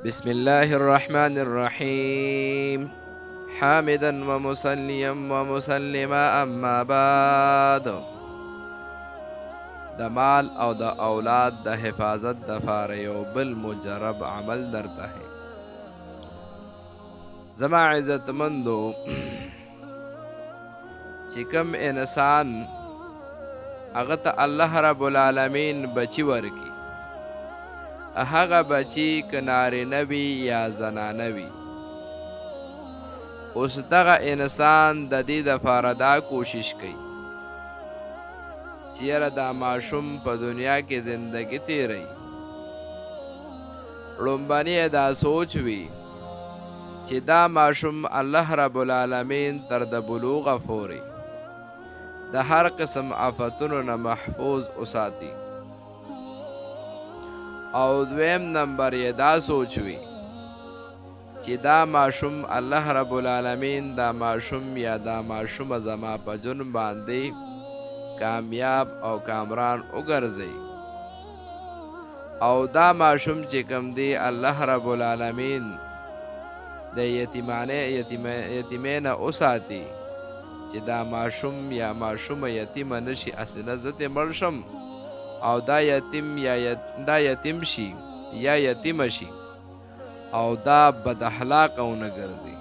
بسم الله الرحمن الرحيم حامدا ومصليا ومسلما اما بعد. د مال او د اولاد د حفاظت د فاره یو بل مجرب عمل درته ہے. زما عزتمندو چې کوم انسان هغه ته الله رب العالمین بچی ورکی، هغه بچی که نارینه وي یا زنانه وي، اوس دغه انسان د دې دپاره دا کوشش کوي چې یاره دا ماشوم په دنیا کې زندگی تیروي. لومبنی دا سوچ وي چې دا ماشوم الله رب العالمین تر د بلوغه پورې د هر قسم آفتونو نه محفوظ وساتي، او دویم نمبر یې دا سوچ وي چې دا ماشوم الله رب العالمین دا ماشوم یا دا ماشومه زما په جون باندې کامیاب او کامران وګرځي، او دا ماشوم چې کوم دی الله رب العالمین د یتیمینه وساتي چې دا ماشوم یا ماشومه یتیمه نشي، اصله زه ترې مړ شم او دا یتیم شي یا یتیمه شي او دا بد اخلاقه ونه ګرځي.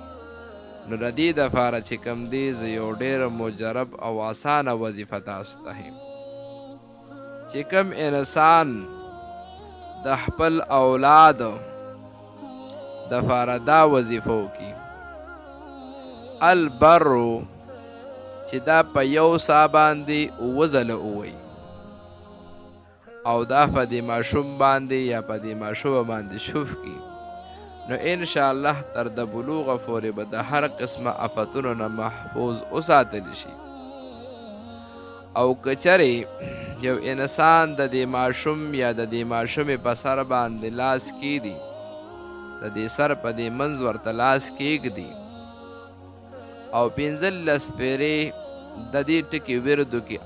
نو د دې دپاره چې کوم دی زه یو ډېره مجرب او اسانه وظیفه تاسو ته یم چې کوم انسان د خپل اولاد دپاره دا وظیفه وکړي، البرو چې دا په یو سا باندې اووه ځله ووایي، او دا په دې ماشوم باندې یا په دې ماشومه باندې شوف کړي، نو انشاءالله تر د بلوغه پورې به د هر قسمه آفتونو نه محفوظ وساتلی شي. او که چرې یو انسان د دې ماشوم یا د دې ماشومې په سر باندې لاس کیږدي، د دې سر په دې منځ ورته لاس کیږدي او 15 پیرې د دې ټکي ورد وکړي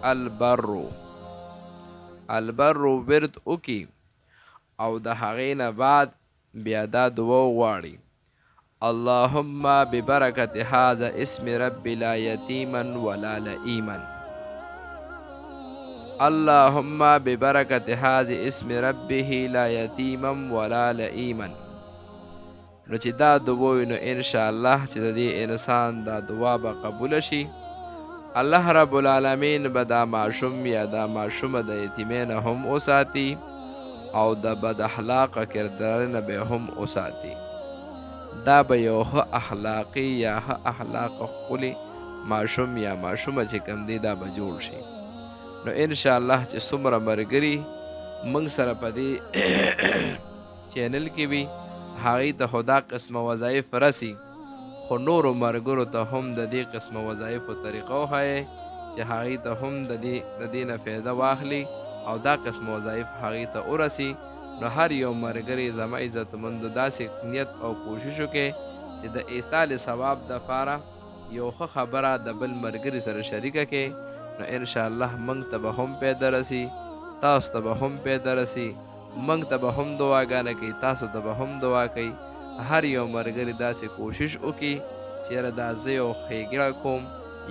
البرو ورد وکړي، او د هغې نه بعد بیا دا دعا وغواړي، اللهم ببرکت هذا اسم رب لا یتیما ولا لئیما، اللهم ببرکت هذا اسم ربه لا یتیما ولا لئیما. نو چې دا دعا وي نو انشاءالله چې د دې انسان دا دعا به قبوله شي، الله رب العالمین به دا ماشوم یا دا ماشومه د یتیمینه هم وساتي او د بد اخلاقه کردارونه به هم وساتي. دا به یو ښه اخلاقي یا ښه اخلاقه ښکلي ماشوم یا ماشومه چې کوم دی دا به جوړ شي. نو انشاءالله چې څومره ملګري موږ سره په دې چینل کې وي، هغې ته خو دا قسمه وظایف رسي، خو نورو ملګرو ته هم د دې قسمه وظایفو طریقه وښایئ چې هغې ته هم د دې نه فایده واخلي او دا قسم وظایف هغې ته ورسي. نو هر یو ملګري زما عزتمندو داسې نیت او کوشش وکړي چې د ایصال ثواب دپاره یو ښه خبره د بل ملګري سره شریکه کړي، نو انشاءالله موږ ته به هم پیدا رسي، تاسو ته به هم پیدا رسي، موږ ته به هم دعاګانې کوي، تاسو ته به هم دعا کوي. هر یو ملګري داسې کوشش وکړي چې یاره دا زه یو ښېګړه کوم،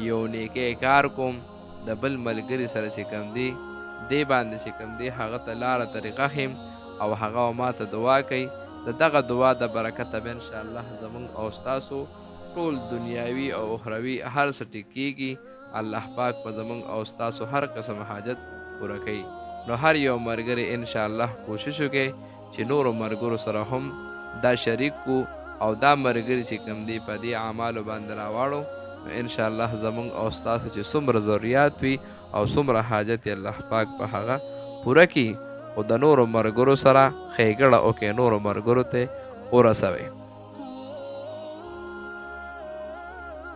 یو نیکی کار کوم، د بل ملګري سره چې کوم دی دې باندې چې کوم دی هغه ته لاره طریقه ښیم او هغه ما ته دعا کوي. د دغه دعا د برکته به انشاءالله زموږ او ستاسو ټول دنیاوي او اخروي هر څه ټیکېږي. الله پاک په زموږ او ستاسو هر قسم حاجت پوره کوي. نو هر یو ملګري انشاءالله کوشش وکړي چې نورو ملګرو سره هم دا شریک کو او دا ملګري چې کوم دی په دې اعمالو باندې راواړو، نو انشاءالله زموږ او ستاسو چې څومره ضرورت وي او څومره حاجت یې الله پاک په هغه پوره کړي، خو د نورو ملګرو سره ښېګړه وکړئ، نورو ملګرو ته ورسوئ.